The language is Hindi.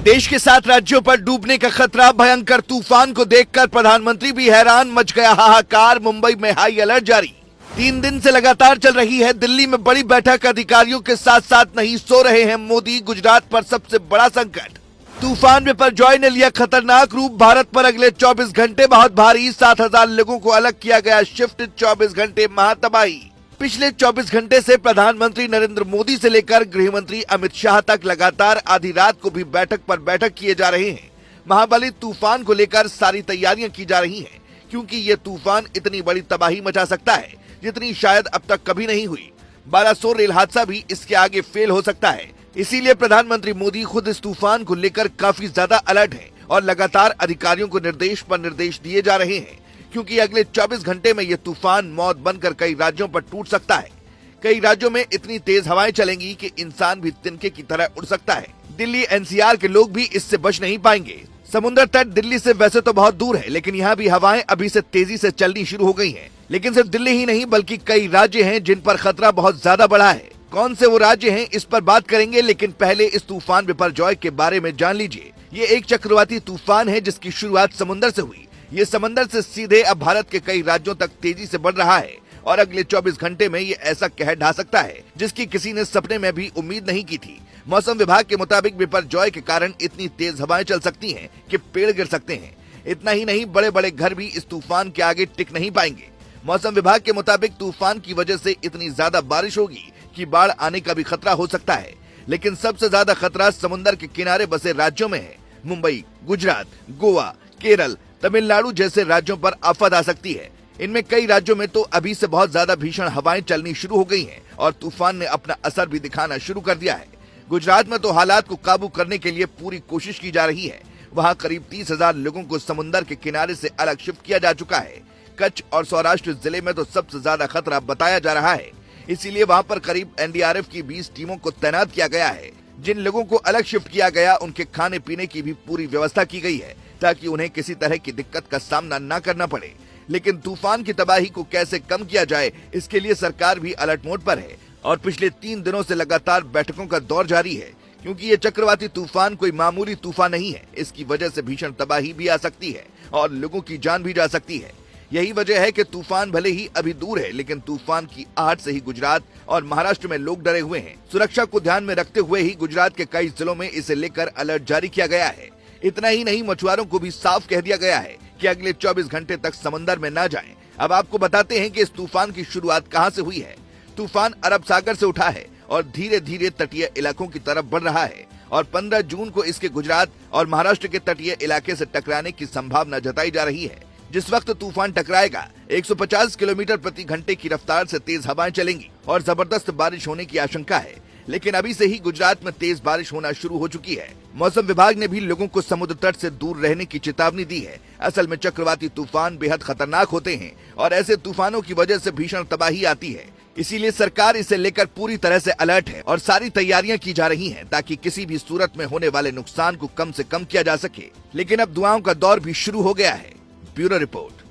देश के 7 राज्यों पर डूबने का खतरा, भयंकर तूफान को देखकर प्रधानमंत्री भी हैरान, मच गया हाहाकार। मुंबई में हाई अलर्ट जारी। 3 दिन से लगातार चल रही है दिल्ली में बड़ी बैठक, अधिकारियों के साथ साथ नहीं सो रहे हैं मोदी। गुजरात पर सबसे बड़ा संकट, तूफान बिपरजॉय ने लिया खतरनाक रूप। भारत पर अगले 24 घंटे बहुत भारी, 7,000 लोगों को अलग किया गया शिफ्ट। 24 घंटे महातबाही। पिछले 24 घंटे से प्रधानमंत्री नरेंद्र मोदी से लेकर गृह मंत्री अमित शाह तक लगातार आधी रात को भी बैठक पर बैठक किए जा रहे हैं। महाबली तूफान को लेकर सारी तैयारियां की जा रही हैं, क्योंकि ये तूफान इतनी बड़ी तबाही मचा सकता है जितनी शायद अब तक कभी नहीं हुई। 1200 रेल हादसा भी इसके आगे फेल हो सकता है। इसीलिए प्रधानमंत्री मोदी खुद इस तूफान को लेकर काफी ज्यादा अलर्ट हैं और लगातार अधिकारियों को निर्देश पर निर्देश दिए जा रहे हैं, क्योंकि अगले 24 घंटे में यह तूफान मौत बनकर कई राज्यों पर टूट सकता है। कई राज्यों में इतनी तेज हवाएं चलेंगी कि इंसान भी तिनके की तरह उड़ सकता है। दिल्ली एनसीआर के लोग भी इससे बच नहीं पाएंगे। समुद्र तट दिल्ली से वैसे तो बहुत दूर है, लेकिन यहाँ भी हवाएं अभी से तेजी से चलनी शुरू हो गई हैं। लेकिन सिर्फ दिल्ली ही नहीं, बल्कि कई राज्य हैं जिन पर खतरा बहुत ज्यादा बढ़ा है। कौन से वो राज्य हैं, इस पर बात करेंगे, लेकिन पहले इस तूफान बिपरजॉय के बारे में जान लीजिए। ये एक चक्रवाती तूफान है जिसकी शुरुआत समुद्र से हुई। ये समंदर से सीधे अब भारत के कई राज्यों तक तेजी से बढ़ रहा है और अगले 24 घंटे में ये ऐसा कहर ढा सकता है जिसकी किसी ने सपने में भी उम्मीद नहीं की थी। मौसम विभाग के मुताबिक बिपरजॉय के कारण इतनी तेज हवाएं चल सकती हैं कि पेड़ गिर सकते हैं। इतना ही नहीं, बड़े बड़े घर भी इस तूफान के आगे टिक नहीं पाएंगे। मौसम विभाग के मुताबिक तूफान की वजह से इतनी ज्यादा बारिश होगी कि बाढ़ आने का भी खतरा हो सकता है। लेकिन सबसे ज्यादा खतरा समुद्र के किनारे बसे राज्यों में है। मुंबई, गुजरात, गोवा, केरल, तमिलनाडु जैसे राज्यों पर आफत आ सकती है। इनमें कई राज्यों में तो अभी से बहुत ज्यादा भीषण हवाएं चलनी शुरू हो गई हैं और तूफान ने अपना असर भी दिखाना शुरू कर दिया है। गुजरात में तो हालात को काबू करने के लिए पूरी कोशिश की जा रही है। वहां करीब 30,000 लोगों को समुद्र के किनारे से अलग शिफ्ट किया जा चुका है। कच्छ और सौराष्ट्र जिले में तो सबसे ज्यादा खतरा बताया जा रहा है। इसीलिए वहां पर करीब एनडीआरएफ की 20 टीमों को तैनात किया गया है। जिन लोगों को अलग शिफ्ट किया गया, उनके खाने पीने की भी पूरी व्यवस्था की गई है, ताकि उन्हें किसी तरह की दिक्कत का सामना न करना पड़े। लेकिन तूफान की तबाही को कैसे कम किया जाए, इसके लिए सरकार भी अलर्ट मोड पर है और पिछले 3 दिनों से लगातार बैठकों का दौर जारी है, क्योंकि ये चक्रवाती तूफान कोई मामूली तूफान नहीं है। इसकी वजह से भीषण तबाही भी आ सकती है और लोगों की जान भी जा सकती है। यही वजह है कि तूफान भले ही अभी दूर है, लेकिन तूफान की आहट से ही गुजरात और महाराष्ट्र में लोग डरे हुए हैं। सुरक्षा को ध्यान में रखते हुए ही गुजरात के कई जिलों में इसे लेकर अलर्ट जारी किया गया है। इतना ही नहीं, मछुआरों को भी साफ कह दिया गया है कि अगले 24 घंटे तक समंदर में न जाएं। अब आपको बताते हैं कि इस तूफान की शुरुआत कहां से हुई है। तूफान अरब सागर से उठा है और धीरे धीरे तटीय इलाकों की तरफ बढ़ रहा है और 15 जून को इसके गुजरात और महाराष्ट्र के तटीय इलाके से टकराने की संभावना जताई जा रही है। जिस वक्त तूफान टकराएगा, 150 किलोमीटर प्रति घंटे की रफ्तार से तेज हवाएं चलेंगी और जबरदस्त बारिश होने की आशंका है। लेकिन अभी से ही गुजरात में तेज बारिश होना शुरू हो चुकी है। मौसम विभाग ने भी लोगों को समुद्र तट से दूर रहने की चेतावनी दी है। असल में चक्रवाती तूफान बेहद खतरनाक होते हैं और ऐसे तूफानों की वजह से भीषण तबाही आती है। इसीलिए सरकार इसे लेकर पूरी तरह से अलर्ट है और सारी तैयारियां की जा रही हैं, ताकि किसी भी सूरत में होने वाले नुकसान को कम से कम किया जा सके। लेकिन अब दुआओं का दौर भी शुरू हो गया है। Bureau report.